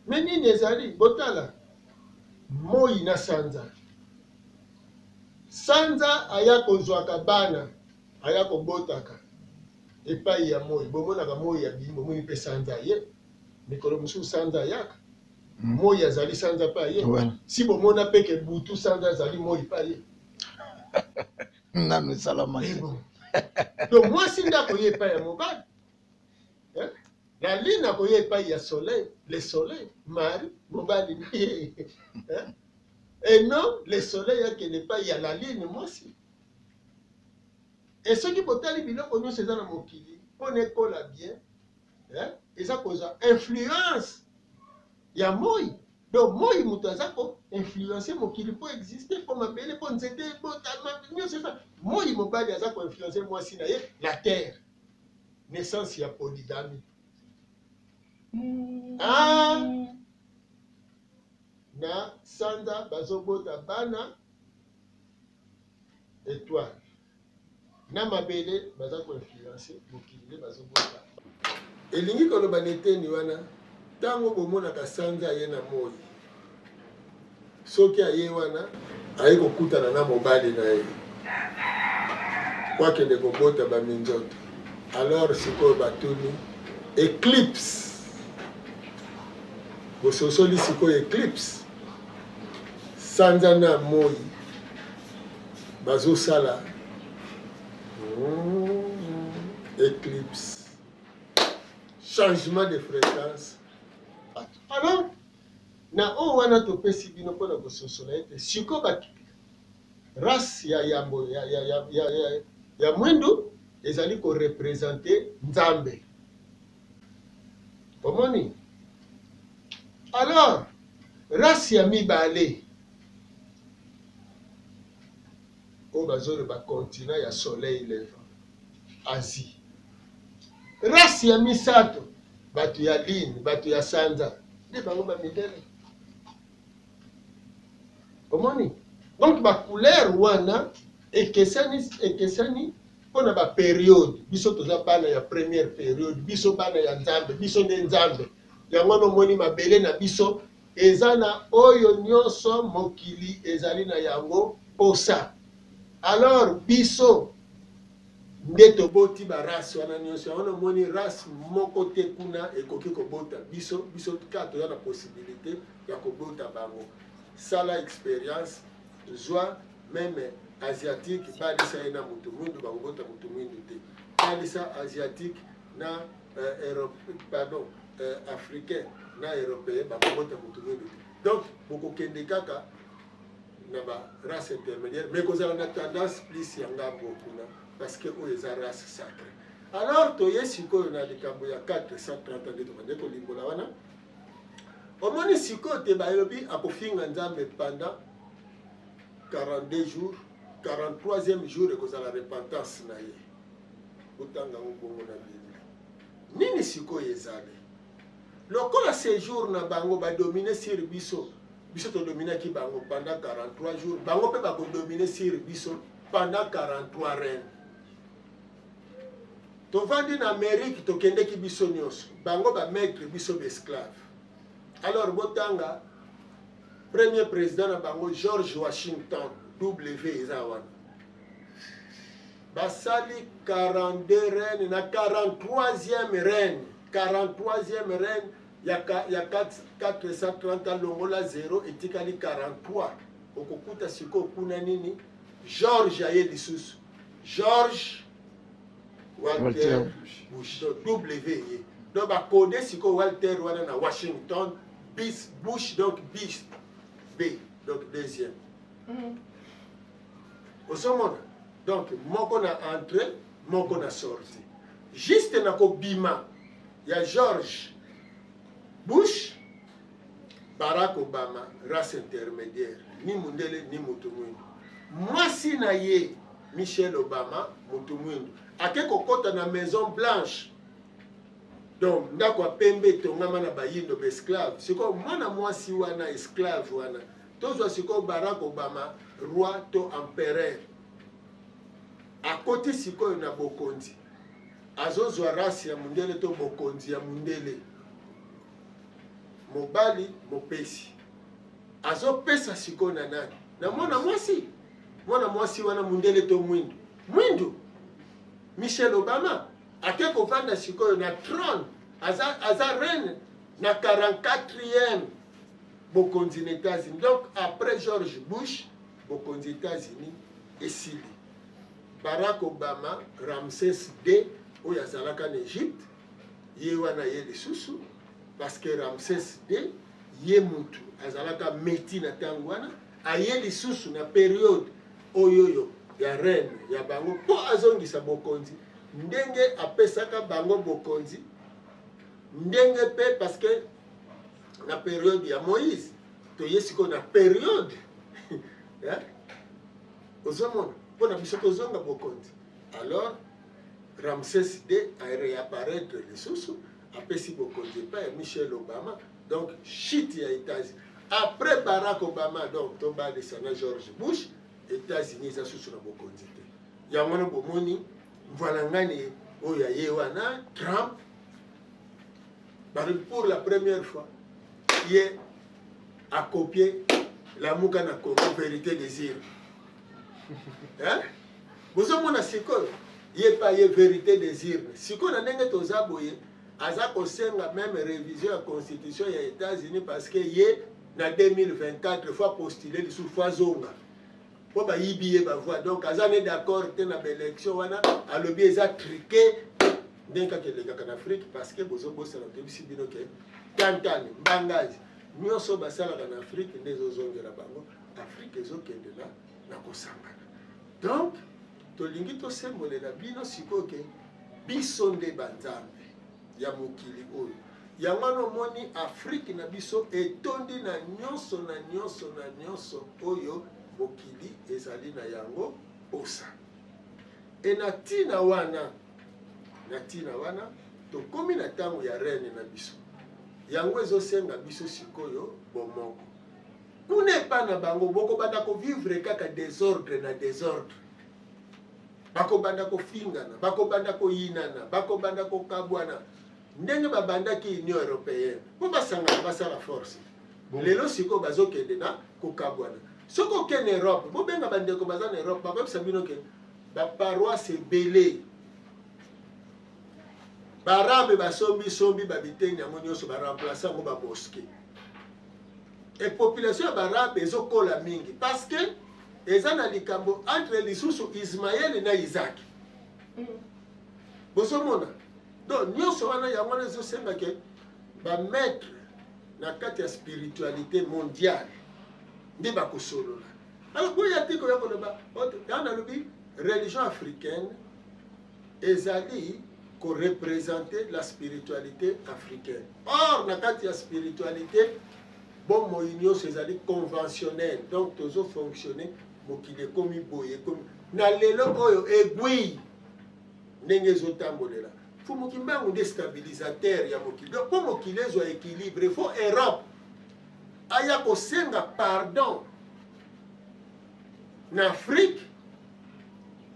Mais nini ezali botala moi na sanza. Sanza aya kozwaka bana aya kobotaka epai ya moi bomonaka moi ya bimbo moi mpe sanza ye mikolo mosusu sanza ayaka moi azali sanza pa ye si bomona peke butu sanza azali moi pa ye nanu salama bon. Donc mwasi ndako ye epai ya mobali na lina koye epai ya soleil le soleil mari mobali na ye et non le soleil akende epai ya la ligne mwasi. Et ceux qui botali biloko nyonso eza na mokili mpona ekola bien eza kozwa influence ya moi. Donc moi moto aza ko influencer mokili mpo exister mpo mabele mpo nzete ebotama nyonso eza moi mobali aza ko influencer mwasi na ye la terre. Naissance ya polygamie. Na sanza bazobota bana étoile. Na mabele baza ko influencer mokili bazobota. Elingi koloba neteni wana tango bomonaka sanza ye na moi. Soki aye wana aye kokutana na mobali na ye. Kwakende kobota baminzoto. Alors sikoyo batuni éclipse. Bososoli sikoyo éclipse. Sanza na moi bazosala éclipse. Changement de fréquence. Alors, na o wana topesi bino mpona kososola ete siko batu race ya mwindu ezali korepresente nzambe. Omoni? Alors, race ya mibale o bazoloba continent ya soleil levant Asie. Race ya misato bato ya ligne bato ya sanza nde bango bamidele. Omoni? Donc ba couleur wana ekesani mpona ba période. Biso toza bana ya première période, biso bana ya nzambe, biso nde nzambe. Yango nomoni mabele na biso eza na oyo nyonso mokili ezali na yango posa. Alors biso nde toboti ba race wana nyonso. Yango nomoni race moko te kuna ekoki kobota biso kaka toza na possibilité ya kobota bango. Sala expérience zwa même asiatique balisa ye na mutu mwindu bangobota mutu mwindu te. Balisa asiatique na africain na européen bangobota mutu mwindu te. Donc bokokende kaka na ba race intermédiaire mais kozala na tendance plus ya ngambo kuna parce que oyo eza race sacrée. Alors toye sikoyo na likambo ya 430 nde tobande kolimbola wana. Omoni sikoyo te bayobi akofinga nzambe pendant 42 jours, 43e jour ekozala repentance na ye. Botanga mbongo na Bible. Nini sikoyo ezali? Lokola séjour na bango ba dominer sur biso. Biso to dominaki bango pendant 43 jours. Bango pe ba ko dominer sur biso pendant 43 reines. Tovandi na Amérique tokendeki biso nyonso. Bango ba mettre biso esclave. Alors botanga premier président na bango George Washington W eza basali 42 reines na 43e reine. 43e reine ya 430 longola 0 etikali 43. Okokuta siko kuna nini? George aye lisusu. George Walter Bush W. Donc bakode siko Walter wana na Washington Bush donc bis B donc deuxième. Osomona. Donc moko na entrée, moko na sortie. Juste na ko bima ya George Bush, Barack Obama, race intermédiaire, ni mundele ni mutu mwindu. Mwasi na ye Michelle Obama, mutu mwindu. Ake kokota na Maison Blanche. Donc ndako pembe tongama na bayindo be esclave. Siko mwana mwasi wana esclave wana. Tozwa siko Barack Obama roi to empereur. À côté siko na bokonzi. Azozwa race ya mundele to bokonzi ya mundele. mobali mopesi azopesa sikoyo na nani na mwana mwasi wana mundele to mwindu Michelle Obama ake kovanda sikoyo na trône aza reine na 44e bokonzi na États-Unis. Donc après George Bush bokonzi États-Unis esili. Barack Obama Ramsès II oyo azalaka na Égypte ye wana ye lisusu parce que Ramsès II ye mutu azalaka meti na ntango wana aye lisusu na période oyoyo ya reine ya bango po azongisa bokonzi ndenge apesaka bango bokonzi ndenge pe parce que na période ya Moïse toye siko na période ya ozomona mpona biso tozonga bokonzi. Alors Ramsès II a réapparaître lisusu apesi bokonzi pa ya Michelle Obama. Donc chute ya États-Unis après Barack Obama, donc tobalisa na George Bush, États-Unis za susu na bokonzi te yango na bomoni mvala ngani oyo ye wana Trump pour la première fois ye a copié la muka na Congo vérité désir hein bozomona sikoyo ye pa ye vérité désir sikoyo na ndenge toza boye aza kosenga même révision ya constitution ya États-Unis parce que ye na 2024 fois postuler lisusu fois zonga po bayibi ye bavoix. Donc aza ne d'accord te na baélection wana alobi eza truqué ndenge kaka elekaka na Afrique parce que bozobosana tobisi bino ke tantani mbangazi nyonso basalaka na Afrique nde ezozongela bango Afrique ezokende na kosangana. Donc tolingi tosembolela bino sikoyo ke biso nde banzambe ya mokili oyo yango nomoni Afrique na biso etondi na nyonso oyo mokili ezali na yango posa. E na tina wana tokomi na ntango ya reine na biso yango ezosenga biso sikoyo bomoko kuna epa na bango bokobanda kovivre kaka désordre na désordre, bakobanda kofingana, bakobanda koyinana, bakobanda kokabwana ndenge babandaki Union Européenne po basangana basala force. Lelo sikoyo bazokende na kokabwana soko okende Europe bobenga bandeko baza na Europe bakoyebisa bino ke baparoisse ebele barabe basombi babiteni yango nyonso baremplace yango bamoske. Et population ya barabe ezokola mingi parce que eza na likambo entre lisusu Ismaël na Isaac. Bozomona donc nyonso wana yango wana ezosenga ke bametre na kati ya spiritualité mondiale nde bakosolola. Alors boya tiko ya koloba yana lobi religion africaine ezali ko représenter la spiritualité africaine. Or na kati ya spiritualité bon mo union ezali conventionnel, donc tozo fonctionner mokile komi boye komi na lelo oyo egui ndenge ezotambolela fo mokimbangu déstabilisateur ya mokili. Donc po mokili ezwa équilibre il faut Europe aya kosenga pardon na Afrique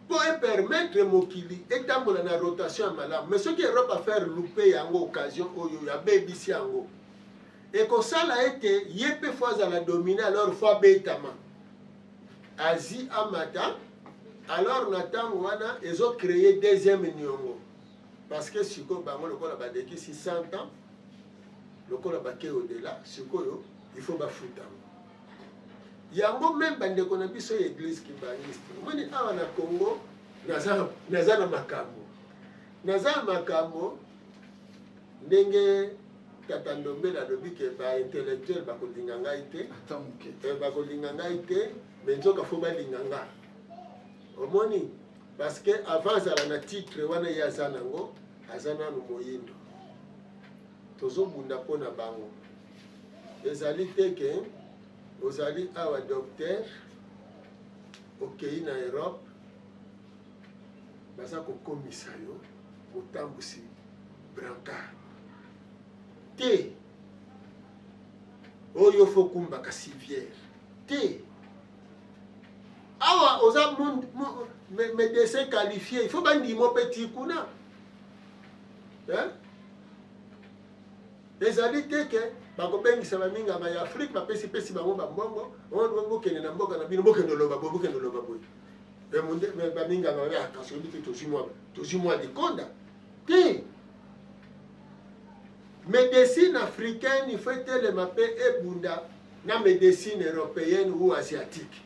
pour permettre mokili etambola na rotation ya malamu. Mais ce qui Europe a faire louper yango occasion oyo ya bebisi yango et que ça a été yépe fois à la dominer alors fois betama Asie amata alors Nathan wana ils ont créé deuxième nyongo parce que siko bango lokola badeki 600 ans lokola bake au-delà siko il faut bafuta yango même bandeko na biso église kibaniste moni awa na Congo naza na makambo ndenge Tata Ndombele alobi ke ba intellectuel bakolinga ngai te bakolinga ngai te mais nzoka fo balinga nga omoni parce que avant azala na titre wana ye aza nango aza nanu moyindo tozobunda mpo na bango ezali te ke ozali awa docteur okei na Europe baza kokomisa yo motambusi brancard te oyo fo kumbaka civière te awa oza médecin qualifié il faut bandimo petit kuna ezali te ke bakobengisa bamingama ya Afrique bapesi bango bambongo bokende na mboka na bino bokende loba boye bamingama kasi oyebi te tozwi mwa likonda te. Médecine africaine il faut etelema mpe ebunda na médecine européenne ou asiatique.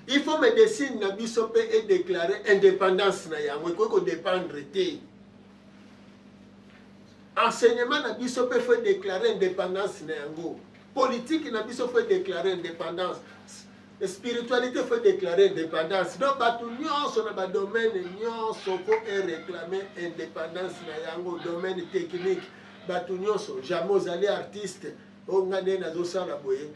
Il faut médecine na biso mpe edéclarer indépendance na yango ekoki kodépendre te. Enseignement na biso mpe faut déclarer indépendance na yango. Politique na biso faut déclarer indépendance. Spiritualité faut déclarer indépendance. Donc bato nyonso na ba domaine nyonso faut réclamer indépendance na yango. Domaine technique bato nyonso jamais ozali artiste ongane nazo sala boye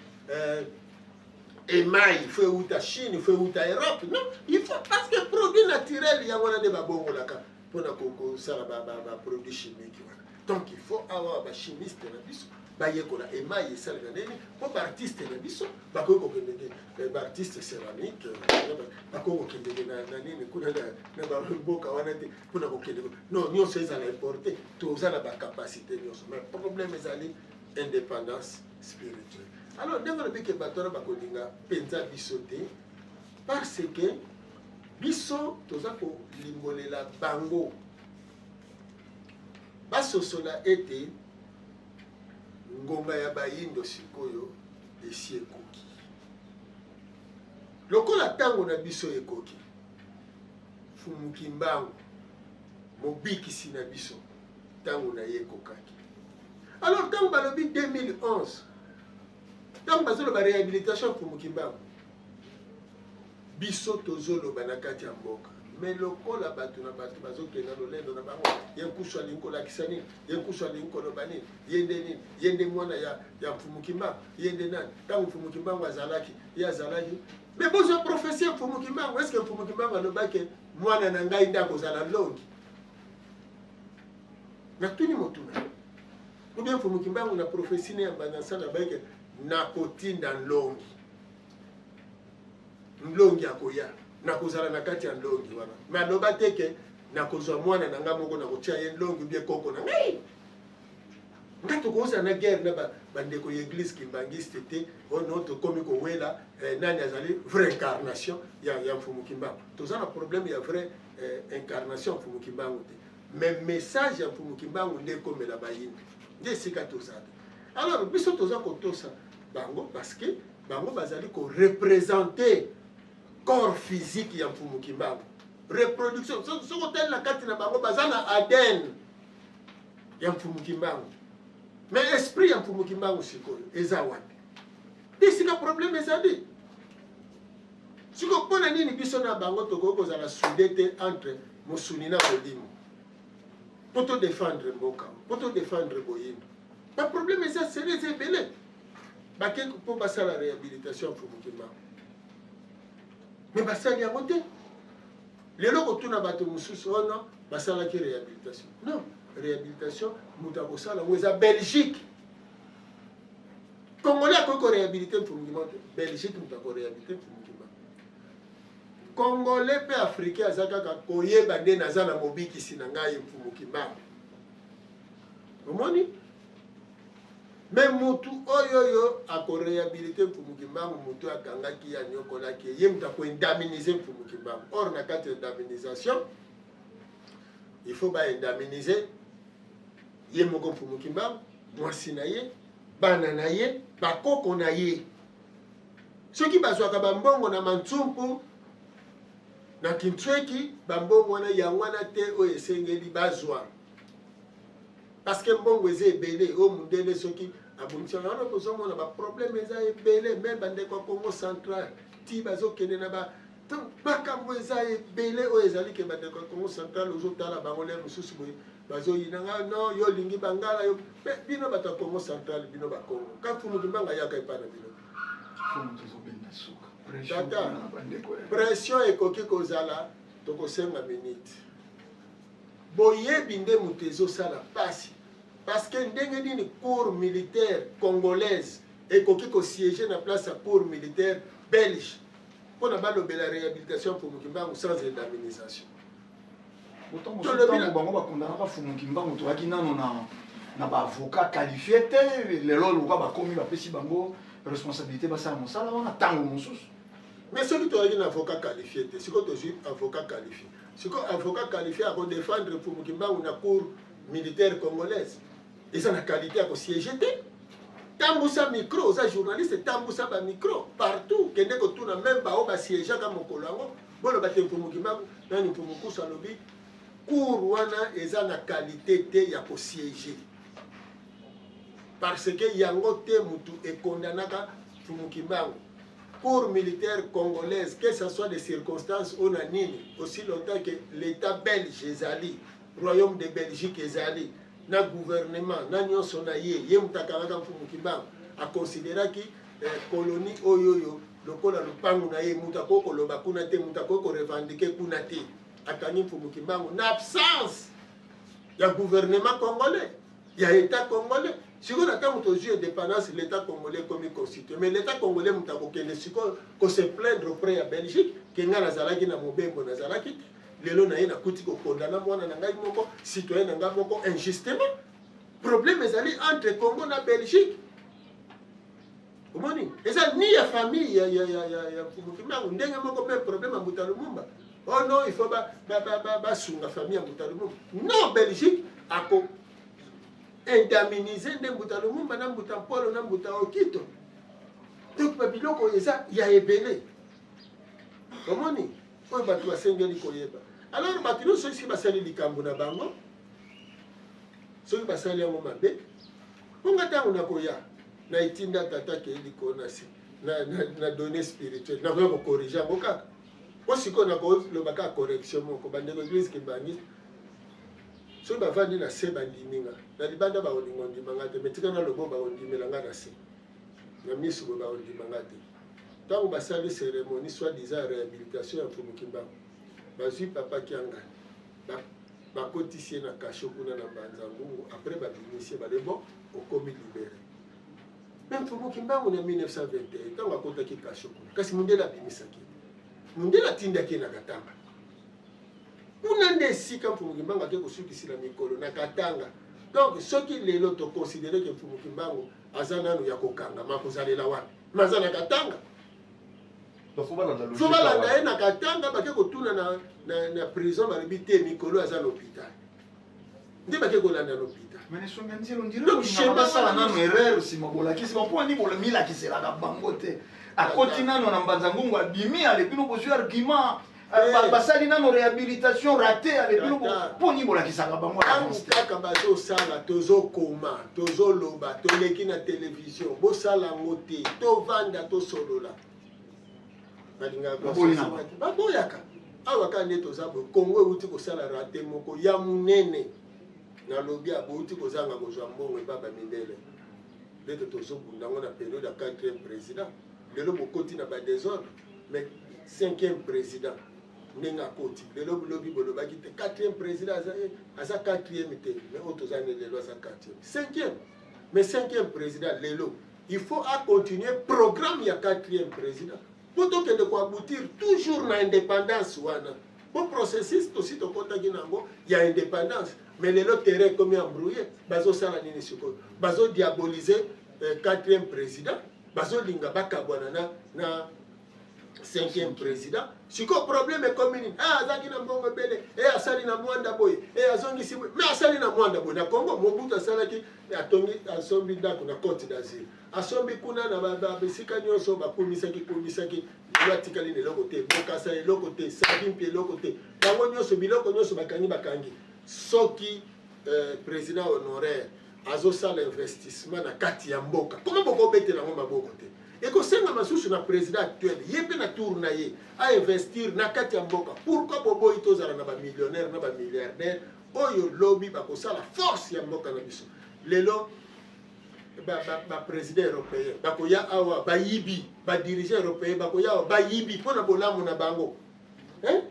émail il faut outa Chine il faut outa Europe. Non, il faut parce que produit naturel yango na de babongolaka pona koko sala ba produit chimique. Donc il faut avoir ba chimiste na biso bayekola émail esalaka nini mpo baartiste na biso bakoki kokendeke baartiste céramique bakoki kokendeke na nini kuna na bamboka wana te mpona kokendeke non nyonso ezala importe toza na bacapacité nyonso mais problème ezali indépendance spirituelle. Alors ndenge nabike bato wana bakolinga mpenza biso te parce que biso toza kolimbolela bango basosola ete ngomba ya bayindo sikoyo esi ekoki lokola ntango na biso ekoki fumuki mbango mobikisi na biso ntango na ye ekokaki. Alors ntango balobi 2011 ntango bazoloba réhabilitation fumuki mbango biso tozoloba na kati ya mboka mais lokola bato na bato bazokenda lolendo na bango ye nkusu alingi kolakisa nini ye nkusu alingi koloba nini ye nde nini ye nde mwana ya mfumuki mbango ye nde nani ntango mfumuki mbango azalaki ye azalaki mais bozwa prophétie mfumuki mbango est ce que mfumuki mbango alobaki mwana na ngai nde akozala longi natuni motuna ubien mfumuki mbango na prophétie ne ya banasala bayeke nakotinda nlongi nlongi akoya nakozala na kati ya ndongi wana me aloba teke nakozwa mwana na nga moko nakotia ye ndongi bie koko na ngai nga tokozala na guerre na bandeko ya église kimbangiste te ono tokomi kowela nani azali vraie incarnation ya mfumuki mbango toza na problème ya vraie incarnation ya mfumuki mbango te mais message ya mfumuki mbango nde ekomela bayini nde esika tozala. Alors biso toza kotosa bango parce que bango bazali koreprésenter corps physique ya mfumuki mbango reproduction soko tel na kati na bango baza na ADN ya mfumuki mbango mais esprit ya mfumuki mbango sikoyo eza wapi esika problème ezali siko mpona nini biso na bango tokoki kozala sude te entre mosuni na molimo po todefendre mboka po todefendre boyindo baproblème eza seri eza ebele bakeki mpo basala réhabilitation ya mfumuki mbango mais basali yango te lelo kotuna bato mosusu ono basalaki réhabilitation. Non, réhabilitation moto akosala yango eza Belgique. Congolais akoki koréhabilite mfumuki mbango te Belgique moto akoréhabilite mfumuki mbango. Congolais mpe africain aza kaka koyeba nde naza na mobikisi na ngai mfumuki mbango omoni. Mais mutu oyoyo akoréhabilite mfumuki mbango mutu akangaki ya nyokolaki ye mutu akoindemnize mfumuki mbango. Or na kati ya indemnisation il faut baindemnize ye moko mfumuki mbango mwasi na ye bana na ye bakoko na ye soki bazwaka bambongo na mantsumpu na kintsweki bambongo wana yango wana te oyo esengeli bazwa parce que mbongo eza ebele o mundele soki abundisa wana kozomona baproblème eza ebele me bandeko ya Congo central ti bazokende na makambo eza ebele oyo ezali ke bandeko ya Congo central ozotala bango lere mosusu boye bazoyinanga no yo olingi bangala yo bino bato ya Congo central bino bakongo ka mfumuki mbango ayaka epai na bino tata pression ekoki kozala tokosenga minute boyebi nde moto ezosala pasi parce que ndenge nini cour militaire congolaise ekoki kosiéger na place ya cour militaire belge mpona balobela réhabilitation mfumuki mbango sans indemnisation. Bango bakondanaka mfumuki mbango toyaki nano na ba avocat qualifié te lelo luka ba komi ba pesi bango responsabilité ba sa mosala wana tango mosusu. Mais ce qui est un avocat qualifié, c'est que tu es avocat qualifié. C'est que avocat qualifié à défendre pour Mukimba ou la cour militaire congolaise. Et ça a la qualité à siéger. Tamboussa micro, aux journalistes, tamboussa ba micro partout. Que ne tout na même ba oba siéger comme Kolango. Bon le bateau pour Mukimba, nani pour Mukusa lobby. Cour wana eza na qualité te ya ko siéger. Parce que yango te mutu e kondanaka pour Mukimba. Cour militaire congolaise, que ce soit des circonstances on a aussi longtemps que l'État belge ezali, Royaume de Belgique ezali, na gouvernement, na nyonso na ye mutakalaka Mukimba a considéré que colonie oyoyo lokola lupangu na ye mutako koloba kuna te mutako ko revendiquer kuna te akani Mukimba na absence ya gouvernement congolais, ya État congolais. Si on attend aujourd'hui dépendance, l'État congolais comme constitué. Mais l'État congolais, qu'on se plaindre auprès de la Belgique, qu'il y a Nazalaki na Mobembo Nazalaki, les lois na kuti ko condamna mwana na ngai moko citoyen na ngai moko injustement. Problème est entre Congo et Belgique. Vous voyez, et ça ni la famille ya Mukimba ndenge moko même problème à Mutalumumba. Oh non, il faut ba sunga famille à Mutalumumba. Non, Belgique a indemniser Mbuta Lumumba na Mbuta Mpolo na Mbuta Okito. Donc babiloko eza ya ebele. Komoni oyo batu basengeli koyeba. Alors batu no soki basali likambo na bango. Soki basali yango mabe. Onga tango na koya na itinda tata ke liko na si na données spirituelles. Na ko corriger ngo kaka. Osiko na ko lo baka correction moko bandeko église ke bangi. So bavandi na se bandiminga na libanda ba olingo ndimanga te metika na lobo ba ondimela nga na se na misu ba ondimanga te tango basali cérémonie soit disant réhabilitation ya Mukimba bazui papa kianga ba kotisie na kasho kuna na banza ngungu après ba bimisie ba lebo okomi libéré même Mukimba na 1921 tango akota ki kasho kuna kasi mundela bimisaki mundela tinda ki na katanga unande sika Mukimba ke kusukisila mikolo na katanga. Donc ce qui les loto considérer que Mukimba azana no ya kokanga makozalela wapi mazana katanga donc faut bala na katanga ba ke kotuna na prison ba libité mikolo azana l'hôpital ndi ba ke kolanda l'hôpital mais ne songa nzelo ndiro shemba sala na erreur si mabola kisi mpo ni bola mila kisela ka bangote akoti nano na mbanza ngungu abimi ale bino bozu argument basali nano réhabilitation ratée avec nous pour ni bola kisaka bango kaka bazo sala tozo koma tozo loba toleki na télévision bo sala ngote to vanda to solola balinga ba boyaka awa ka ne toza bo Congo uti ko sala raté moko ya munene na lobi abouti ko zanga ko zwa mbongo baba mindele leto tozo bundango na période ya 4e président lelo bokoti na ba désordre mais 5e président Nenga Koti, le lobby bolobaki te 4e président, asa 4e te, mais autres années les lois à 4e. 5e, mais 5e président, Lelo, il faut continuer programme il y a 4e président. Pour que de quoi aboutir toujours na indépendance wana. Pour processus aussi to kota ginango, il y a indépendance, mais les lots terrain comme embrouillé, bazo sala nini suko, bazo diaboliser 4e président, bazo linga bakabwana na 5e président. Si le problème est comme azaki na mbongo bele asali na mwanda boy azongi simu mais asali na mwanda boy na Congo Mobutu asalaki atongi asombi ndako na Côte d'Azur asombi kuna na babesika nyonso bakumisaki batikali ne lokote bokasa lokote sabimpi lokote bango nyonso biloko nyonso bakangi soki président honoraire azosala investissement na kati ya mboka comment boko betela ngo maboko te. Et que c'est le président actuel, il y a un tour à investir dans la mboka. Pourquoi Bobo Ito zara na ba millionnaire, na ba milliardaire, oyo lobby ba ko sala force ya mboka na biso. Lelo ba président européen, ba ko ya awa ba yibi, ba dirigeant européen, ba ko ya ba yibi pona bolamu na bango. Hein?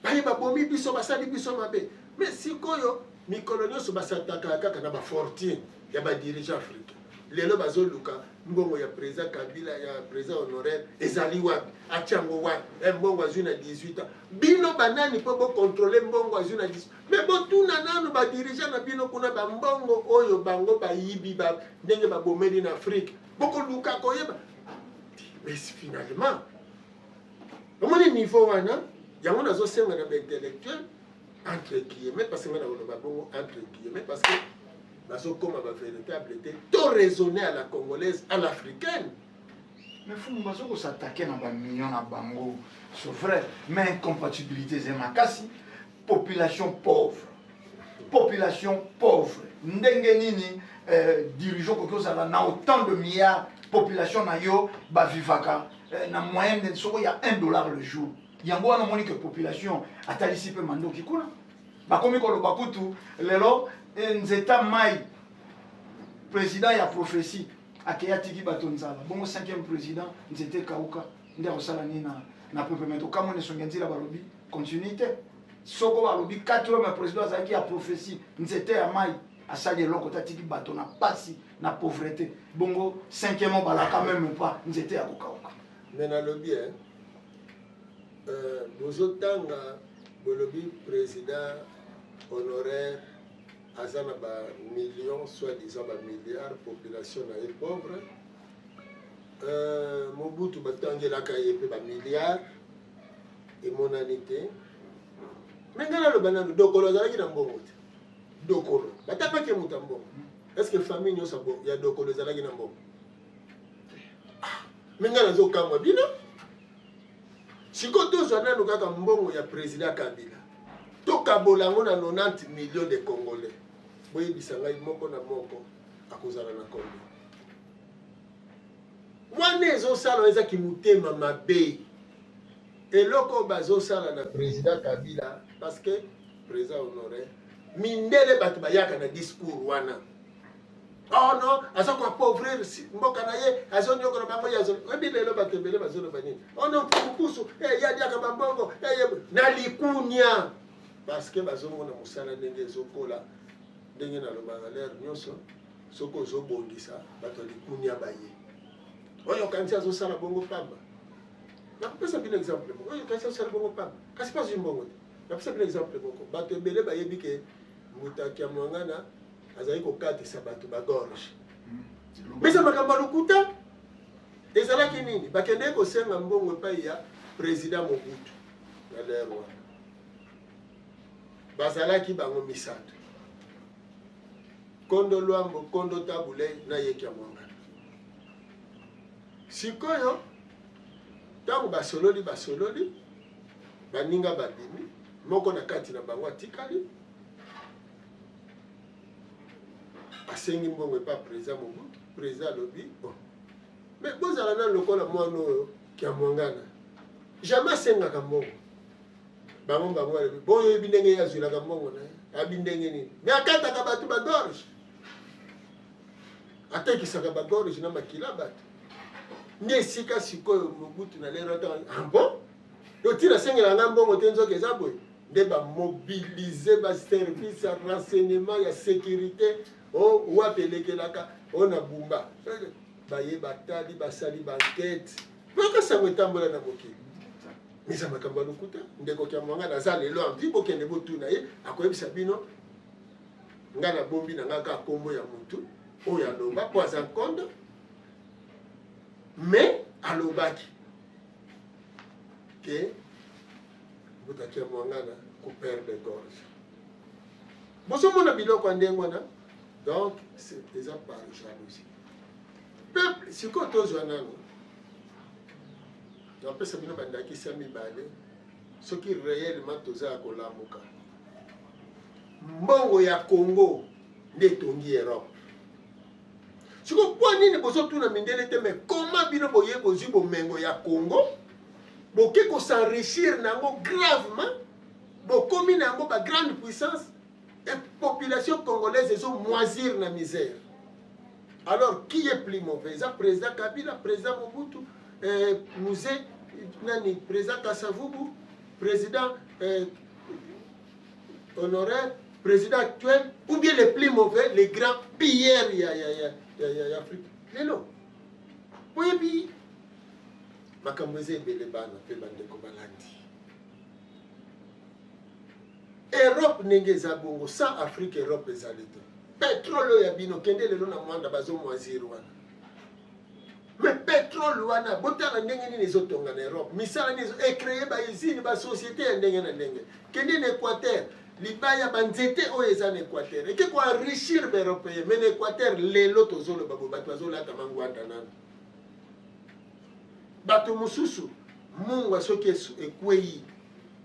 Ba yiba bomi biso ba sali biso mabe. Mais si koyo mi colonio so ba sataka kaka na ba fortune ya ba dirigeant africain. lelo bazoluka mbongo ya président Kabila ya président honoraire ezali wapi atiango wapi mbongo azwi na 18 ans bino banani po bocontrôler mbongo azwi na 18 mais botuna nanu badirigant na bino kuna bambongo oyo bango bayibi ndenge babomeli na Afrique bokoluka koyeba mais finalement omoni niveau wana yango nazosenga na baintellectuel entre guillemets parce que nga na koloba bongo entre guillemets parce que bazokoma bavéritable te to raisonner à la congolaise à l'africaine. Mais fumu bazoko s'attaquer na ba million na bango c'est vrai mais incompatibilité c'est makasi population pauvre ndenge nini dirigeant kokosala na autant de milliards population na yo ba vivaka na moyenne de soko ya $1 le jour yango wana moni que population atalisi pe mandoki kuna bakomi koloba kutu lelo nzeta mai président ya prophétie akeya tiki bato nzala bongo 5e président nzete kauka nde akosala nini na peuple meto kama ne songe nzila balobi continuité soko balobi 4e président azalaki ya prophétie nzete ya mai asali eloko tatiki bato na pasi na pauvreté bongo 5e balaka même pas nzete ya kokauka mais nalobi bozotanga bolobi président honoraire azana ba millions soi-disant ba milliards population na est pauvre Mobutu batangelaka ye pe ba milliards et monanité mais ngana lo banano dokolo azalaki na mbongo te dokolo batapaki muta mbongo est-ce que famille nyonso bo ya dokolo azalaki na mbongo mais ngana zokamwa bino siko tozwa nanu kaka mbongo ya président Kabila tokabola ngo na 90 millions de Congolais boyebisa ngai moko na moko akozala na Congo wana ezosala ezaki motema mabe eloko bazosala na président Kabila parce que président honoré mindele bato bayaka na discours wana oh non azoko appauvrir mboka na ye azonyoko na bango yazo ebi lelo bato ebele bazoloba nini oh non pusu yadiaka bambongo na likunya parce que bazomona mosala ndenge ezokola ndenge nalobaka lere nyonso soko ozobongisa bato likunya baye oyo kanisi azosala bongo pamba nakopesa bino exemple moko oyo kanisi azosala bongo pamba kasi pasi mbongo te nakopesa bino exemple moko bato ebele bayebi ke mutaki ya mwangana azali kokatisa bato bagorge pesa makambo ya lokuta ezalaki nini bakendeki kosenga mbongo epai ya président Mobutu na lere wana bazalaki bango misato kondo lwambo kondo tabule na yeki ya mwangana sikoyo ntango basololi baninga babimi moko na kati na bango atikali asengi mbongo epa président Mobutu président alobi bon mais bozala na lokola mwana oyo kia mwangana jamais asengaka mbongo bango alobi boyo oyebi ndenge azwilaka mbongo na ye abi ndenge nini mais akataka bato bagorge atekisaka bagorge na makila bato nde esika sikoyo Mobutu na lero ata bon yotina asengela nga mbongo te nzoka eza boye nde bamobilize baservice ya renseignement ya sécurité o wapelekelaka o na bumba baye batali basali bankete bakasango etambola na mokili misa makambo ya lokuta ndeko kia mwanga naza lelo amvi bokende botuna ye akoyebisa bino nga na bombi na nga ka kombo ya mutu oyo aloba po aza nkondo mais alobaki ke butakia mwangana koperdre gorge bozomona biloko ya ndenge wana donc c'est déjà par jalousie peuple sikoyo tozwa nano napesa bino bandakisa mibale soki réellement toza ya kolamuka mbongo ya Congo nde etongi Europe siko po nini bozotuna mindele te mais comment bino boye bozwi bomengo ya Congo boke kosenrichir nango gravement bokomi nango ba grande puissance et population congolaise ezo moisir na misère. Alors qui est plus mauvais? Président Kabila, président Mobutu, Mouzé, nani, président Kassavubu, président honoraire, président actuel, ou bien les plus mauvais, les grands pilleurs, il y a Afrique. Lelo. Oui, puis, Makamweze Belebana, Pebandeko Balandi. Europe n'engeza bongo, sans Afrique, Europe est allée. Pétrole yabino, kende lelo na mwanda bazo mwaziri wana. Mais pétrole wana, botala ndenge nini ezotonga na Europe. Misala nizo créé ba usine ba société ya ndenge na ndenge. Kende na Équateur, libaya banzete oyo eza na Équateur. Eke ko enrichir ba européen, mais na Équateur lelo tozolo babo bato bazolata mangwanda nana. Bato mususu, mungu soki ekwei.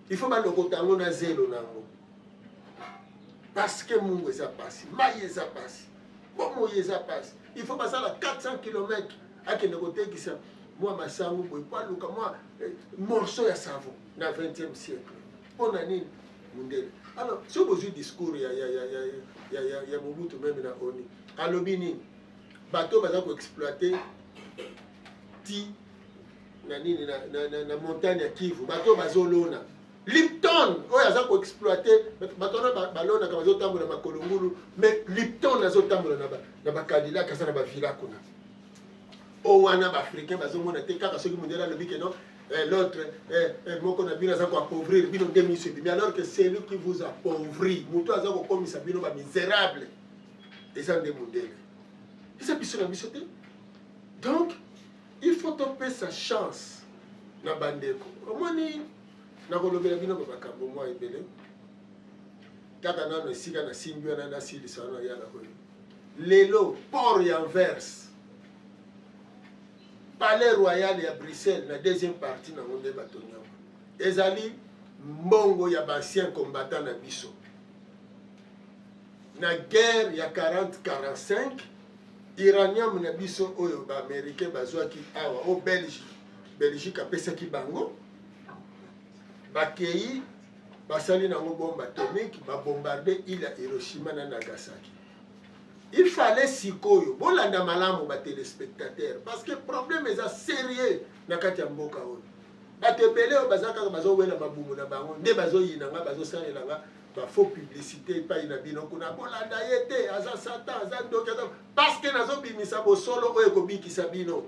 Il faut balokota yango na zelo nango. Parce que mungu eza pasi, mai eza pasi, bomo eza pasi. Il faut passer à 400 km à Kenekotekisa. Moi, ma sangu, moi, luka, moi, morceau ya savon dans le 20e siècle. On a ni mundele. Alors, si vous avez un discours, il y a Mobutu même na ONU. Alors, bini, bateau baza ko exploiter ti na montagne ya Kivu. Bateau bazolona. Lipton, oyo aza ko exploiter batona balona ka bazotambola makolongulu, mais Lipton azotambola na ba Cadillac kasa na ba villa kuna. O wana ba africain bazomona te kaka soki mondela lobi que non l'autre moko na bino aza ko appauvrir bino ndemiso mais alors que c'est lui qui vous appauvrit. Muto aza ko komisa bino ba misérable. Eza nde mondele. Eza biso na biso te. Donc il faut topper sa chance na bandeko. Omoni nakolobela bino bakambo mwa ebele kaka nano esika na simbi wana nasilisa wana ya nakoyo lelo port ya Anvers palais royal ya Bruxelles na deuxième partie na nde batonyama ezali mbongo ya bancien combattant na biso na guerre ya 40-45 iranium na biso oyo ba américain bazwaki awa o Belgique apesaki bango bakei basali nango bombe atomique babombarde île ya Hiroshima na Nagasaki. Il fallait sikoyo bolanda malamu ba téléspectateurs parce que problème est sérieux na kati ya mboka oyo. Batebele o bazaka bazo wela mabumu na bango nde bazo yinanga bazo salelanga ba faux publicité pa ina bino kuna bolanda yete aza satan aza ndoka parce que nazo bimisa bo solo oyo ko bikisa bino.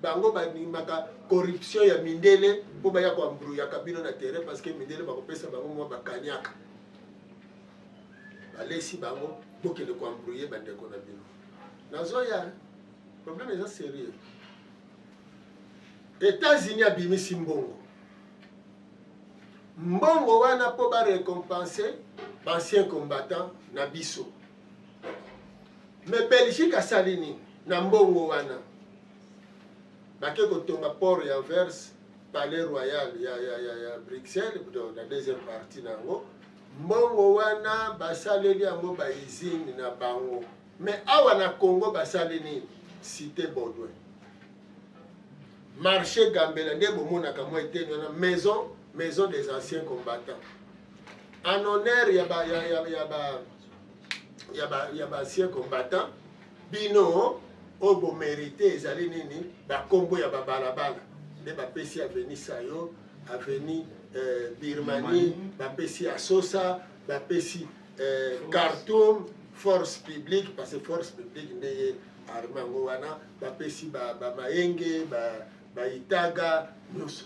Bango banimaka corruption ya mindele po baya ko ambrouya kabino na terrain parce que mindele bako pesa bango mwa bakanyaka balesi bango bokele ko ambrouyer bandeko na bino nazoya problème est sérieux. États-Unis abimisi mbongo wana po ba récompenser anciens combattants na biso mais Belgique asalini na mbongo wana bake kotonga port ya Anvers palais royal ya Bruxelles dans la deuxième partie nango mbongo wana basaleli yango ba usine na bango mais awa na Congo basaleni cité Baudouin marché Gambela nde bomonaka mwa eteni wana maison des anciens combattants en honneur ya ba anciens combattants bino obo mérité ezali nini ba kombo ya babalabala nde bapesi aveni Sayo aveni Birmanie bapesi Asosa bapesi Khartoum force publique parce que force publique nde armango wana bapesi ba Mayenge ba Itaga nyonso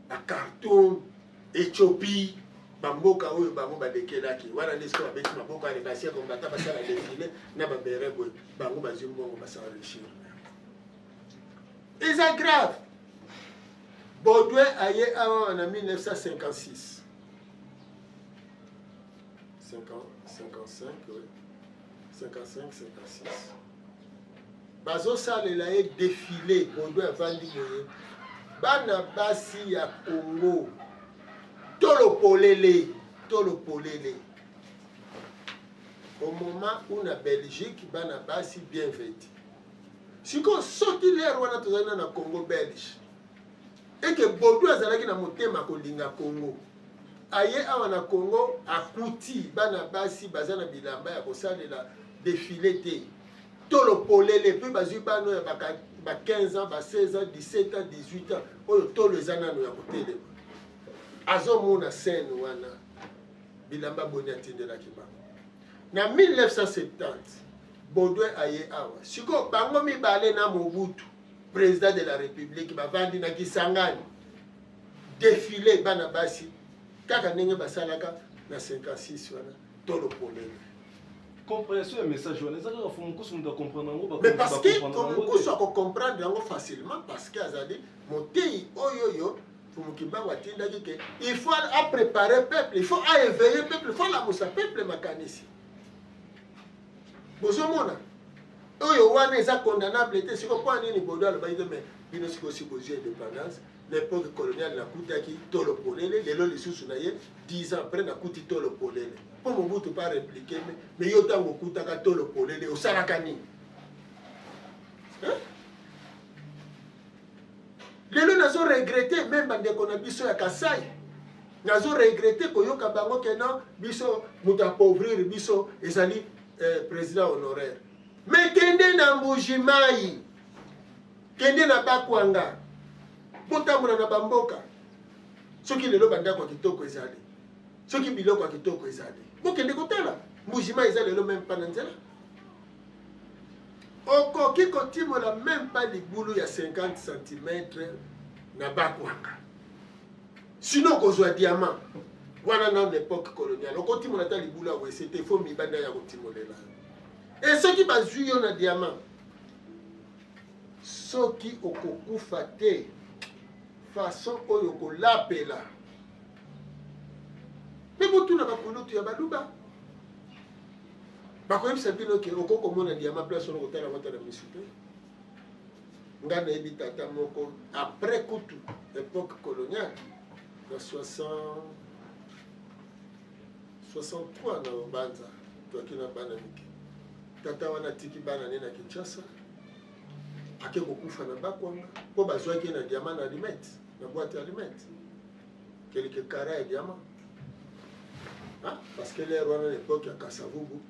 ba Khartoum Éthiopie bamboka oyo bango badekelaki wana nde sikoyo babeti maboko ale basia kombata basala défilé na babere boye bango bazwi mbongo basala enrichir. Eza grave. Baudouin aye awa en 1956 55 oui 55-56 bazosalela ye défilé Baudouin avandi boye bana basi ya Congo tolo polele. Au moment où na Belgique bana basi bien vêtis. Si ko soti l'air wana tozana na Congo belge. Et que Baudouin azalaki na motema kolinga Congo. Aye awa na Congo akuti bana basi bazana bilamba ya kosalela défilé te. Tolo polele pe bazui bano ya ba 15 ans, ba 16 ans, 17 ans, 18 ans. Oyo tolo ezana no ya kotele. Azomona scène wana bilamba boni atindelaki bango na 1970 Baudouin aye awa siko bango mibale na Mobutu président de la République bavandi na Kisangani défilé bana basi kaka ndenge basalaka na 56 wana tolo polele. Compréhension et message, on est allé à fond de comprendre. Mais parce que on soit comprendre facilement parce que azali motei oyoyo pour mukiba watinda que il faut à préparer peuple, il faut à éveiller peuple, il faut la musa peuple makanisi. Bozomona oyo wana eza condamnable était siko kwa nini bodo alo baide mais bino siko supposé indépendance l'époque coloniale na kutaki tolo polele lelo lisusu na ye 10 ans après na kuti tolo polele. Pour Mobutu pas répliquer mais yo tango kutaka tolo polele osalaka nini? Lelo nazo regretter même bandeko na biso ya Kasai. Nazo regretter koyoka bango ke non biso muta pauvrir biso ezali président honoraire. Mais kende na Mbujimai, kende na Bakwanga, botambola na bamboka. Soki lelo bandako kitoko ezali. Soki biloko kitoko ezali. Bokende kotala, Mbujimai ezali lelo même pas na nzela. Okoki kotimola même pas libulu ya 50 cm na Bakwanga. Sinon kozwa diamant. Voilà dans l'époque coloniale. Okotimola ta libulu ya c'était faux mibanda ya kotimolela. Et ceux qui bazui yon a diamant, ceux qui okufa te façon oyo ko lapela. Mais botu na bakulutu ya baluba. Bakoyim sabino ke okoko mona diamant place on kotala mota na misute. Ngana ebi tata moko après kutu époque coloniale de 63 na Banza to akina bana miki. Tata wana tiki bana nena Kinshasa ake kokufa na Bakwanga po bazwaki na diamant na alimet na boîte alimet quelque carré ya diamant parce que l'air wana l'époque ya Kasavubu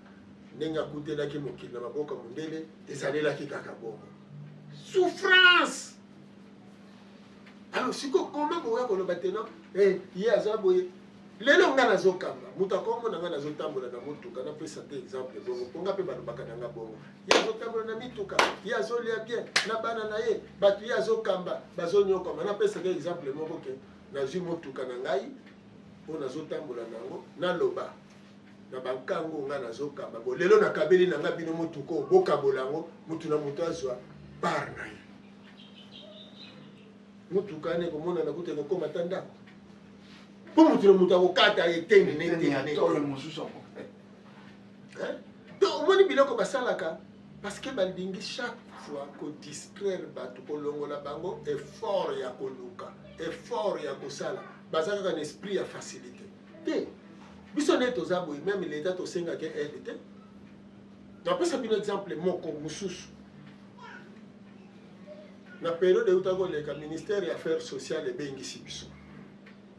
nenga kutelaki mokili na maboka mondele ezalelaki kaka bongo souffrance. Alors siko comment boya koloba tena ye azaboye lelo nga nazokamba mutu akomona nga nazotambola na motuka napesa te exemple bongo ponga mpe balobaka na nga bongo ye azotambola na mituka ye azolia bien na bana na ye bato ye azokamba bazonyokama napesa te exemple moko ke nazwi motuka na ngai mpo nazotambola nango naloba na bankango nga nazokamba bo lelo nakabeli na nga bino motuka obokabola yango mutu na moto azwa par na ye motuka ane komona nakute kokoma ta ndako. Pour tu le moutons kata eteni neti tolo mususu ko. Donc au moins biloko basalaka parce que bandingi chaque fois ko distraire batu ko longola bango effort ya koluka, effort ya kosala, bazaka un esprit ya facilité. Te biso neto zabo même l'état to senga ke aide. Donc ça un exemple moko mususu. Na période de utako le ministère des affaires sociales et bengisi biso.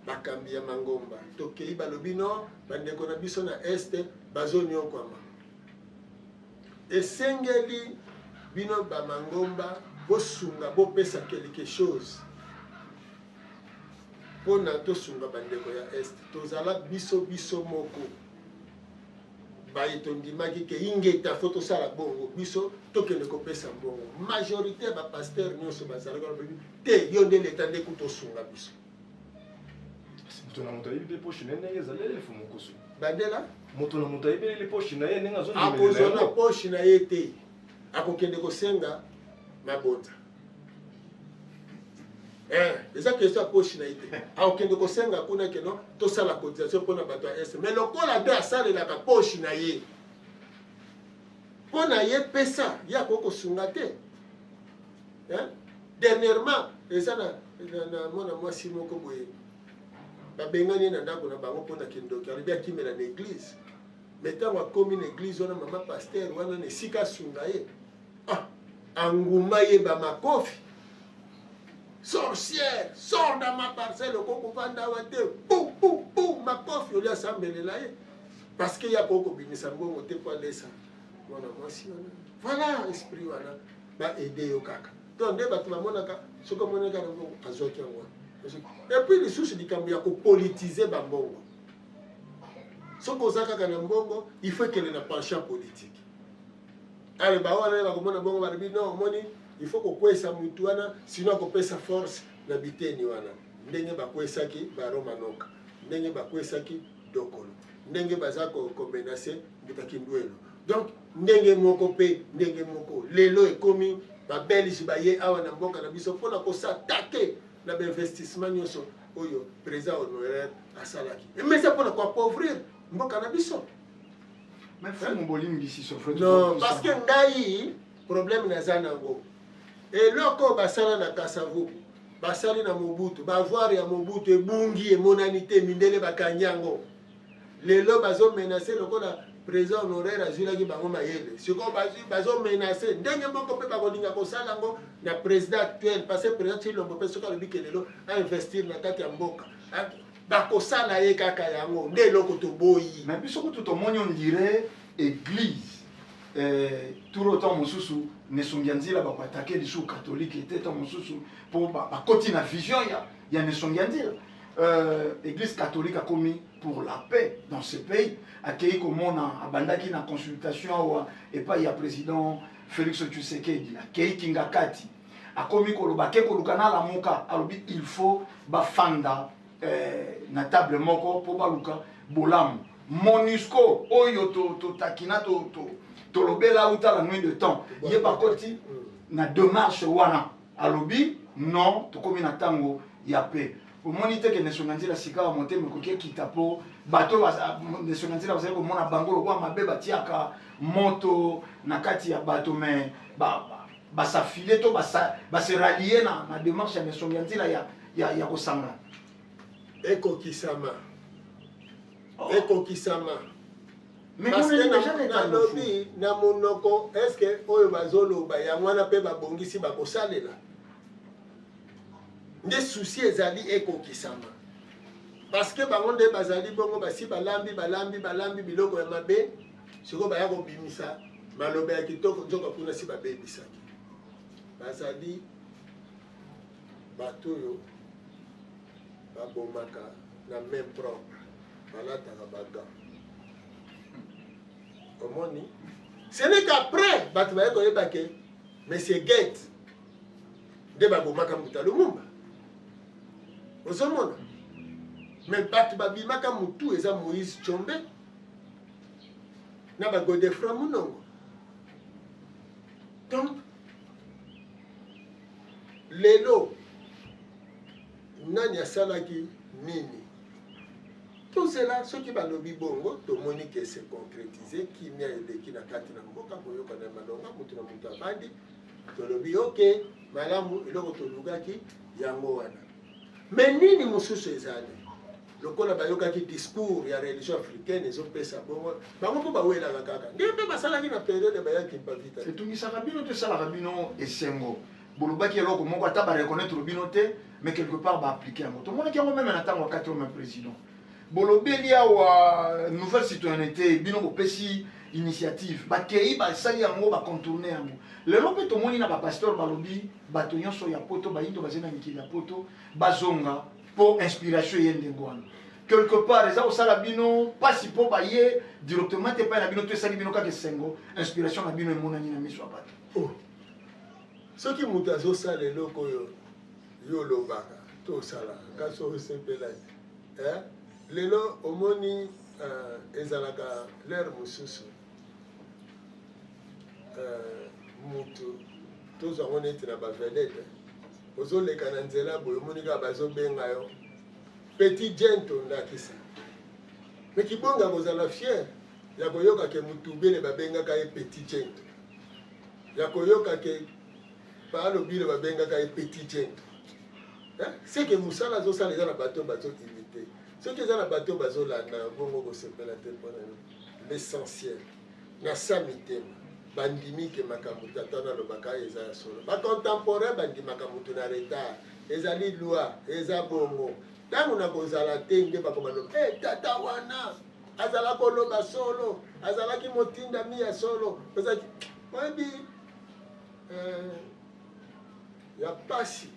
Bakambi ya Mangomba tokei balobino bandeko na biso na este bazonyokwama esengeli bino ba Mangomba bosunga bopesa quelque chose pona tosunga bandeko ya este tozala biso moko baitondimaki ke ingeta foto sala bongo biso tokende kopesa bongo majorité ba pasteur nyonso bazalaka te yo nde leta nde kutosunga biso. Mutuna mutayibi le poche nene ezalele fumu kusu. Bandela? Mutuna mutayibi le poche na ye nenga zo nimele. Akozona poche na ye te. Akokende kosenga mabota. Eza question poche na ye te. Akokende kosenga kuna keno to sala cotisation pona bato ya S. Mais lokola de asale la ka poche na ye. Pona ye pesa ya koko sunga te. Dernièrement, eza na mona mwasi moko boye. Babengani na ndako na bango pona kindoki alibia kimela na église metango akomi na église wana mama pasteur wana ne sika sunga ye anguma ye ba makofi sorcière sors dans ma parcelle koko vanda wate pou pou pou makofi oli assembelela ye parce que ya koko binisa mbongo te po lesa mwana mwasi wana voilà esprit wana ba aider yo kaka donc nde bato bamonaka soko monaka na mbongo azoki yango. Et puis les sources du Cambia pour politiser Bambongo. soki oza kaka na mbongo il faut ekende na penchant politique ale bawana bakomona bongo balobi non omoni il faut kokwesa mutu wana sino akopesa force na biteni wana ndenge bakwesaki baromanoka ndenge bakwesaki dokolo ndenge baza komenase mbutaki ndwelo donc ndenge moko pe ndenge moko lelo ekomi babelge baye awa na mboka na biso mpona kosatake na bainvestissement nyonso oyo président honoraire asalaki emesa mpona koappauvrir mboka na biso. Non, parce que ngai problème naza nango eloko basala na Kasavubu basali na Mobutu bavoir ya Mobutu ebungi emonani te mindele bakangi yango lelo bazo menacer lokola président honoraire azulaki bango mayele siko bazo menacer ndenge moko pe bakolinga kosala yango na président actuel parce que président Tshilombo pe soka lobi ke lelo a investir na kati ya mboka bakosala ye kaka yango nde eloko toboyi mais biso kutu tomoni on dirait église tout autant mosusu nesongi ya nzela bakoatake lisusu catholique ete to mosusu mpo bakoti na vision ya nesongi ya nzela église catholique akomi pour la paix dans ce pays akei komona abandaki na consultation awa epai ya président Félix Tshisekedi akei kinga kati akomi koloba ke koluka na lamuka alobi il faut bafanda na table moko po baluka bolamu MONUSCO oyo takina tolobela uta la nuit de temps ye bakoti na démarche wana alobi non tokomi na tango ya paix omoni te ke nesonganzila sika wa motema koki kita po bato nesonganzila bazali komona bango lokwa mabe batiaka moto na kati ya bato mais basafile to base rallier na démarche ya nesonganzila ya kosanga ekokisama parce que nalobi na monoko est-ce que oyo bazoloba yango wana mpe babongisi bakosalela nde susi ezali ekokisama parce que bango nde bazali bongo basi balambi biloko ya mabe sikoyo baya kobimisa maloba ya kitoko nzoka kuna si babebisaki bazali bato oyo babomaka na main propre balataka baga omoni ce n'est qu'après bato baye koyeba ke monsieur Gates nde babomaka mutu alumumba ozomona mais bato babimaka mutu eza Moïse Tshombe na bagodefroy Munongo donc lelo nani asalaki nini tout cela soki balobi bongo tomoni ke se concrétiser kimia eleki na kati na mboka koyokana malonga mutu na mutu abandi tolobi ok malamu eloko tolukaki yango wana mais nini mosusu ezali lokola bayokaki discours ya religion africaine ezopesa bongo bango mpo bawelaka kaka nde mpe basalaki na periode bayaki bavita etungisaka bino te esalaka bino esengo bolobaki eloko moko ata bareconnaître bino te mais quelque part baapplike yango tomonaki yango meme na ntango ya 4e président bolobeli awa nouvelle citoyenneté bino bopesi initiative bakei basali yango bacontourne yango lelo mpe tomoni na bapasteur balobi bato nyonso ya poto bayindo bazali na mikili ya poto bazonga mpo inspiration ye ndenge wana quelque part eza kosala bino mpasi mpo baye directement te epai na bino to esali bino kaka esengo inspiration na bino emonani na miso ya bato soki moto azosala eloko oyo yo olobaka to osala kasi osepelaki lelo omoni ezalaka lere mosusu mutu tozwango neti na bavedete ozoleka na nzela boye omoni kaka bazobenga yo petit gento ndakisa me kibonga kozala fier ya koyoka ke mutu bele babengaka ye petit gento ya koyoka ke balobile babengaka ye petit gento seke mosala azosala eza na bato bazoimite soki eza na bato bazolanda bongo kosepela te mpona l'essentiel na sa mitema bandimike makambo tata nalobaka eza ya solo bacontemporain bandimaka motu na retard ezali loi eza bongo ntango na kozala te nde bakobaloba tata wana azala koloba solo azalaki motindami ya solo ozaki oyebi ya pasi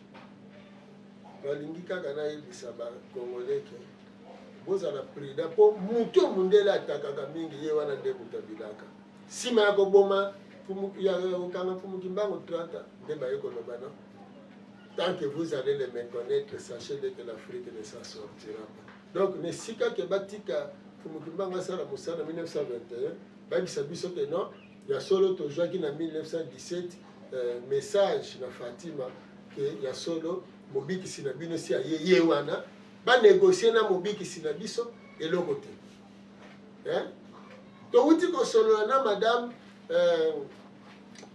balingi kaka nayebisa bakongoleke bozala prudent mpo mutu mundele atakaka mingi ye wana nde mutu abilaka nsima ya koboma okanga mfumuki mbango 30 nde baye koloba non. Tant que vous allez les méconnaître, sachez que l'Afrique ne s'en sortira pas. Donc, ne sika ke batika mfumuki mbango asala mosala 1921 babisa biso ke non ya solo tozwaki na 1917 message na Fatima ke ya solo mobikisi na bino si aye ye wana banégocie na mobikisi na biso eloko te. Touti kosolola na madame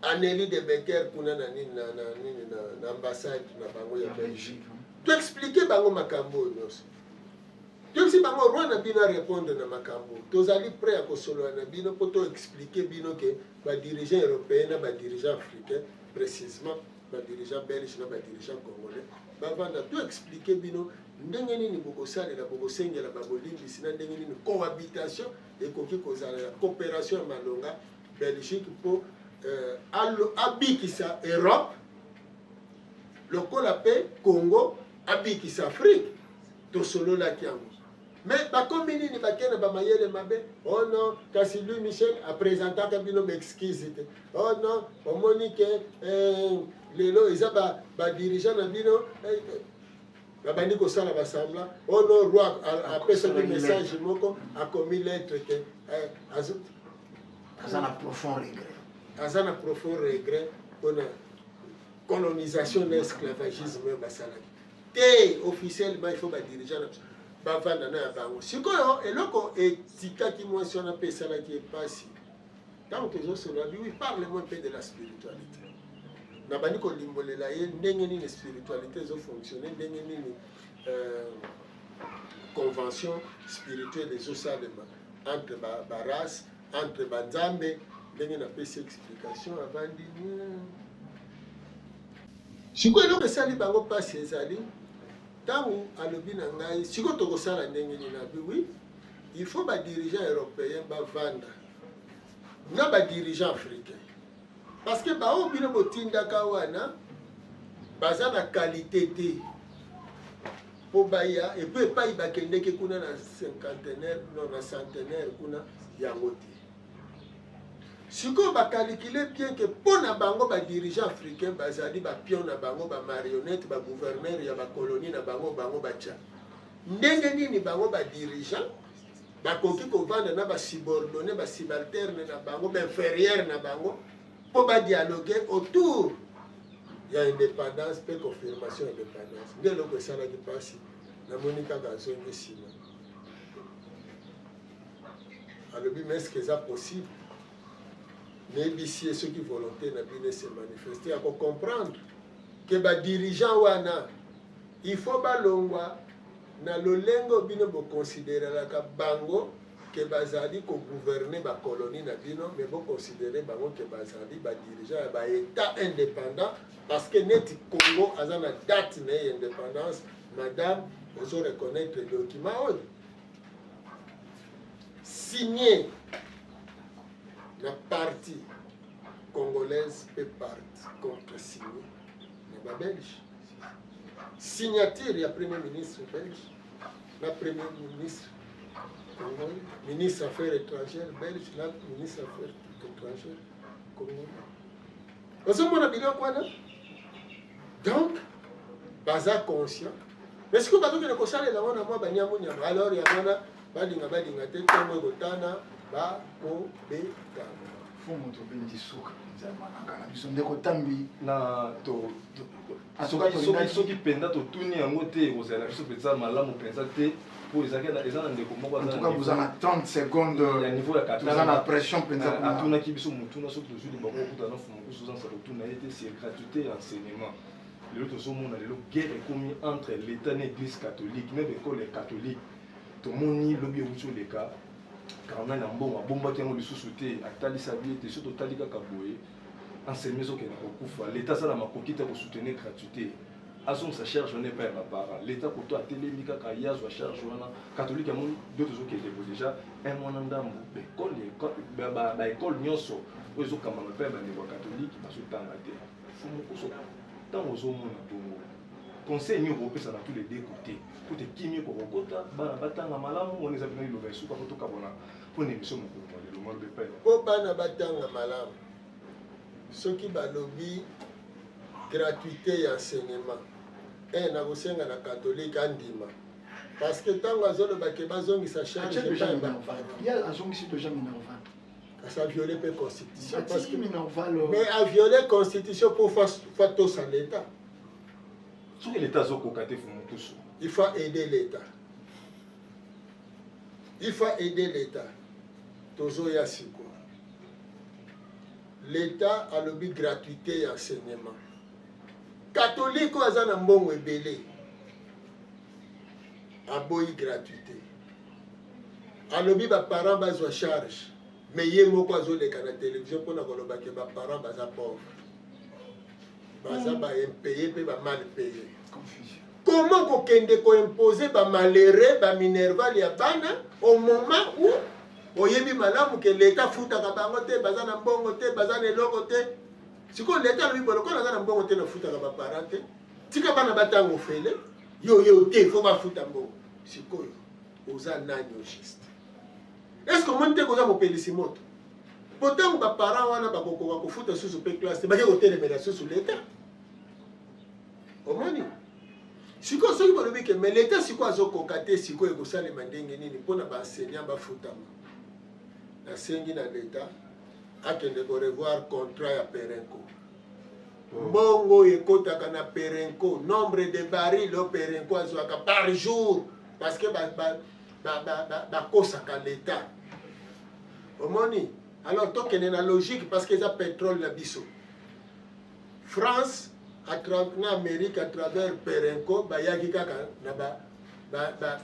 Anélie de Becker kuna na nini na ambassade na bango ya Belgique. Tu expliquer bango makambo nyonso. Tu si bango roi na bino répondre na makambo. Tozali prêt à kosolola na bino pour to expliquer bino ke ba dirigeant européen na ba dirigeant africain précisément ba dirigeant belge na ba dirigeant congolais bavanda to expliquer bino ndenge nini bokosalela bokosengela babolimbisi na ndenge nini cohabitation ekoki kozala ya coopération ya malonga Belgique pour abikisa Europe lokola pe Congo abikisa Afrique tosololaki yango mais bakomi nini bakena bamayele mabe oh non kasi lui Michel apresentaka bino baexcuse te oh non omoni ke lelo eza badirigeant na bino babandi kosala basambla oh non roi apesaki message moko akomi lettre ke aza na profond regret. Aza na profond regret pour la colonisation de l'esclavagisme basalaki. Te officiellement il faut ba dirigeant bavanda na bango. Sikoyo eloko etikaki mwasi wana pe salaki epasi. Tant que je suis là, lui parle-moi un peu de la spiritualité. Na bandi ko limbolela ye ndenge nini spiritualité zo fonctionner ndenge nini convention spirituelle zo salema entre ba race entre banzambe ndenge na pesi explication avandi sikoyo eloko esali bango mpasi ezali ntango alobi na ngai sikoyo tokosala ndenge nini abi wi il faut badirigeant européen bavanda na badirigeant africain parce que bao bino botindaka wana baza na qualité te mpo baya epuis epai bakendeki kuna na cinquantenaire non na centenaire kuna yango te sikoyo bakalikile bien ke mpo na bango badirigeant africain bazali bapion na bango bamarionnette bagouverneur ya bakolonie na bango batya ndenge nini bango badirigeant bakoki kovanda na basubordonné basubalterne na bango bainférieur na bango mpo badialogue autour ya indépendance mpe confirmation ya indépendance nde eloko esalaki mpasi namoni kaka azongi nsima alobi mais estce eza possible nayebisi ye soki volonté na bino se manifeste ya kocomprendre ke badirigeant wana il faut balongwa na lolenge bino boconsiderelaka bango ke bazali kogouverne bakolonie na bino mais boconsidere bango ke bazali badirigeant ya baétat indépendant parce que neti Congo aza na date na ye indépendance madame ozo reconnaître document oyo signé la partie congolaise peut partie contre-signée la Belge. Signature, il y a Premier ministre belge, la Premier ministre congolais, ministre Affaires étrangères belge, la ministre Affaires étrangères congolais. Vous savez, quoi, donc, baza conscient. Mais ce que vous avez dit, c'est que vous avez dit, alors il y a badinga te ntango ekotana bakobeta fo moto obendi suka nzambanaka na biso ndeko tambi na soki mpenza totuni yango te ekozala biso mpenza malamu mpenza te mpo eza na ndeko moko boza na 30 secondes ya niveau ya naza na pression mpenza atunaki biso motuna soki tozwi libango okuta na fumu kusu ozansa kotuna ye te c'est gratuité ya enseignement lelo tozomona lelo guerre ekomi entre l'état na église catholique na bekole catholique tomoni lobi euti oleka karna na mbongo abombaki yango lisusu te atalisa bi ete soki totali kaka boye enseignement ezokende kokufa l'état asala makoki te kosoutenir gratuité azongisa charge wana epai ya baparent l'état koto atelemi kaka ye azwa charge wana catholique yango do tozokende bo déjà un mwana ndambo baekole nyonso oyo ezokambama epai ya bandeko ya catholique bazotanga te fumokoso ntango ozomona bongo conseil ni opesa na tous les deux côtés pour te kimi ko kokota bana batanga malamu on les a bien lobe suka ko to kabona pour une émission moko le monde de paix po bana batanga malamu soki balobi gratuité ya enseignement na kosenga na catholique andima parce que ntango azolobake bazongisa charge azongisi déjà Minerval ça viole pe constitution parce que Minerval mais a violer constitution pour faire tout ça l'état. Sur l'état zokoka te fumu tous. Il faut aider l'état. Il faut aider l'état. Tozo ya siko. L'état a lobby gratuité et enseignement. Catholique azana mbongo ebele. Aboyi gratuité. A lobby ba parents bazwa charge. Mais il y a des la télévision pour nous dire que les parents sont pauvres. Ils sont impayés et mal payés. Comment vous pouvez imposer les malheureux, les minerval au moment où vous avez que l'État fout à la banque, les bazana bongote, les bazana logote. Si l'État lui dit que les bongote ne fout à la parente, si vous avez un fait, il faut pas foutre à bongo. Si vous avez un juste. Est-ce que vous avez un pélicimoto? Pourtant, les parents ont fait sous la classe, ils ont fait des sous l'État. Comment? Si vous avez dit que l'État, si vous avez fait si vous avez fait pour enseigner, l'État a revoir le contrat à Perenco. Bongo et Kota na Perenco, nombre de barils au Perenco par jour, parce que l'État. Alors, tant qu'il y a une logique, parce qu'il y a pétrole là biso. France, à travers l'Amérique, à travers Perenco, il y a des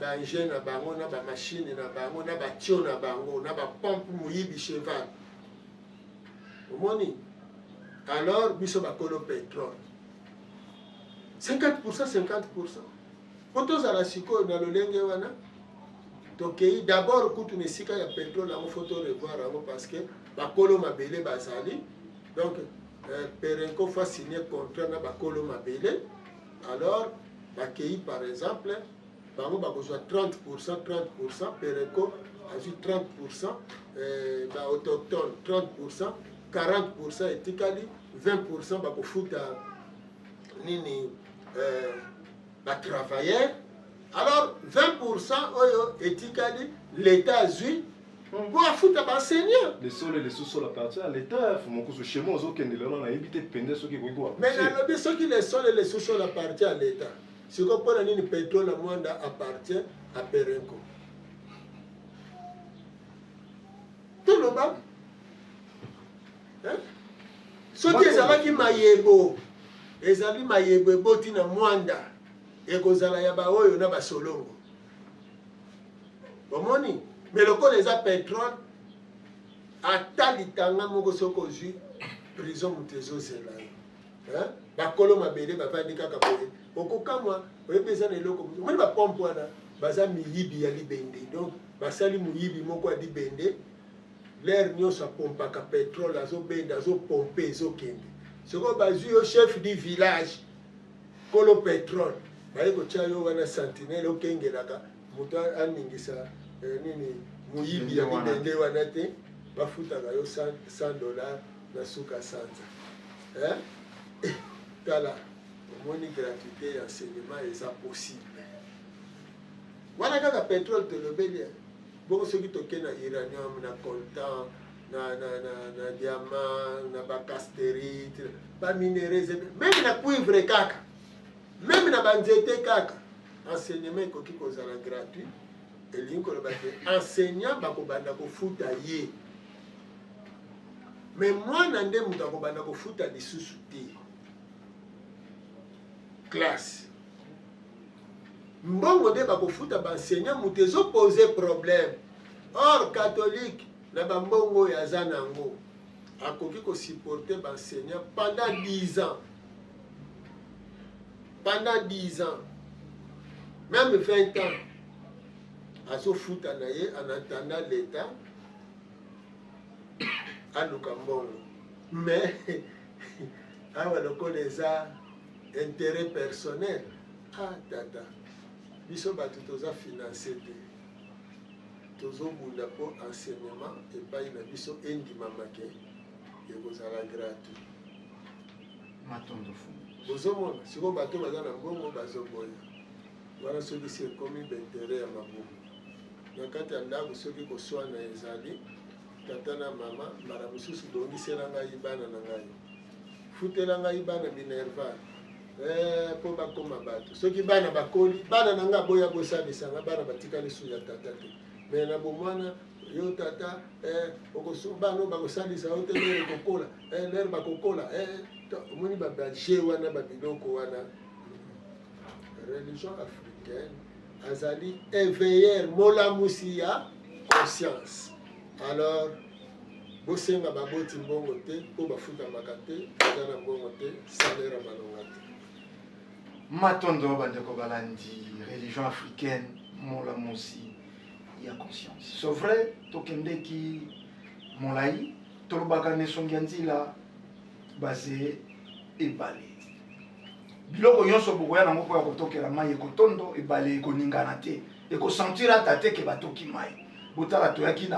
engins, des machines, des tuyaux, des pompes mouillées cheval. Alors, biso bakolo pétrole. 50%, 50%. Pour tous à la siko, dans le lengue, donc d'abord quand on est ya pétrole on faut revoir parce que bakolo mabele bazali donc Perenco fa signer contrat na bakolo mabele alors bakei par exemple bango bakozwa 30% Perenco a 30% ba autochtone 30% 40% etikali 20% bakofuta nini ba travailleurs. Alors, 20% éthiquement, l'État a eu pour foutre à enseigner. Les sols et les sous-sols appartiennent à l'État. Il faut que chez moi, on a évité de peiner ceux qui vont. Mais ceux qui les sols et les sous-sols appartiennent à l'État. Si vous prenez le pétrole, le monde appartient à Perenco. Tout le bas. Ceux qui sont maïebo, les amis maïebo, botina mwanda. Ekozala ya ba oyo na ba solongo. Omoni, mais le col les a pétrole atali tanga moko soko zu prison mutezo zela. Hein? Ba kolo mabele ba vandi kaka boye. Okokamwa, oyebeza na eloko. Moni ba pompe wana baza miyibi ya libende. Donc basali muyibi moko ya libende. L'air nyonso pompaka pétrole azo benda azo pomper azo kende. Soko bazu au chef du village kolo pétrole. Baye kocha yo wana sentinelle okengelaka muto aningisa nini muyibi ya libende wana te bafutaka yo $100 na suka sanza. Tala omoni gratuité ya enseignement eza possible. Wana kaka pétrole tolobeli bongo soki toke na uranium na coltan na diamant na bacastérite ba minéraux même na cuivre kaka. Même dans les kaka, enseignement est gratuit. Et l'enseignant va foot à ye. Mais moi, je vais foot à des sous-soutis. Classe. Mbongo de bako foot à enseignant, vous opposé problème. Or, catholique, na bambongo ya zanango. A koki supporter l'enseignant pendant 10 ans. Pendant 10 ans, même 20 ans, à ce foot en attendant l'État, à Lukambongo. Mais, à les intérêts personnels, ah tata biso bato toza financé te tozobunda mpo enseignement epai na biso endimamake ekozala gratuit matondo fu bozomona sikoyo bato baza na mbongo bazoboya wana soki si ekomi baintere ya mabuku na kati ya ndako soki koswana ezali tata na mama mbala mosusu bongisela ngai bana na ngai futela ngai bana minerval mpo bakoma bato soki bana bakoli bana na ngai boya bosalisanga bana batikali su ya tata te me na bomwana yo tata bano bakosalisa yo te lere kokola lere bakokola omoni babaje wana babiloko wana religion africaine azali éveilleur molamusi ya conscience alors bosenga baboti mbongo te mpo bafutamaka te aza na mbongo te salera balonga te matondo bandeko balandi religion africaine molamusi ya conscience c'est vrai tokendeki molai tolobaka nesongi ya nzela base ebale biloko nyonso bokoya nango mpo ya kotokela mai ekotondo ebale ekoningana te ekosentira ata te ke batoki mai botala toyaki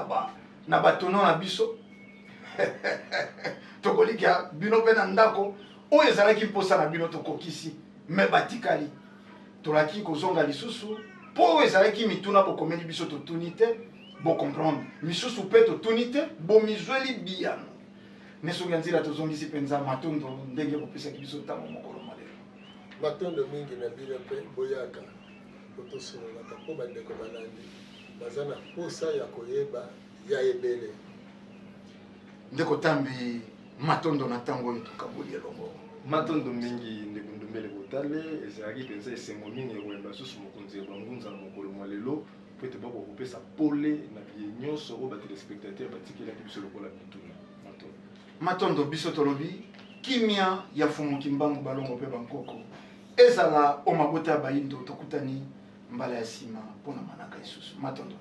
na batono na biso tokolika bino mpe na ndako oyo ezalaki mposa na bino tokokisi me batikali tolaki kozonga lisusu mpo oyo ezalaki mituna bokomeli biso totuni te bocomprendre misusu mpe totuni te bomizweli biyano nesoki ya nzela tozongisi mpenza matondo ndenge kopesaki biso ntango mokolo malelo matondo mingi na bino mpe boyaka po tosololaka mpo bandeko balandi baza na posa ya koyeba ya ebele ndeko tambi matondo na ntango oyo tokaboli elongo matondo mingi ndeko ndumbele botale ezalaki mpenza esengo mingi ekoyemba susu mokonzi ya bangunza na mokolo mwa lelo po ete bakokopesa pole na biye nyonso oyo batelespectateur batikelaki biso lokola mituna matondo biso tolobi kimia ya fumuki mbangu balongo mpe bankoko ezala o mabota ya bayindo tokutani mbala ya nsima mpona manaka lisusu matondo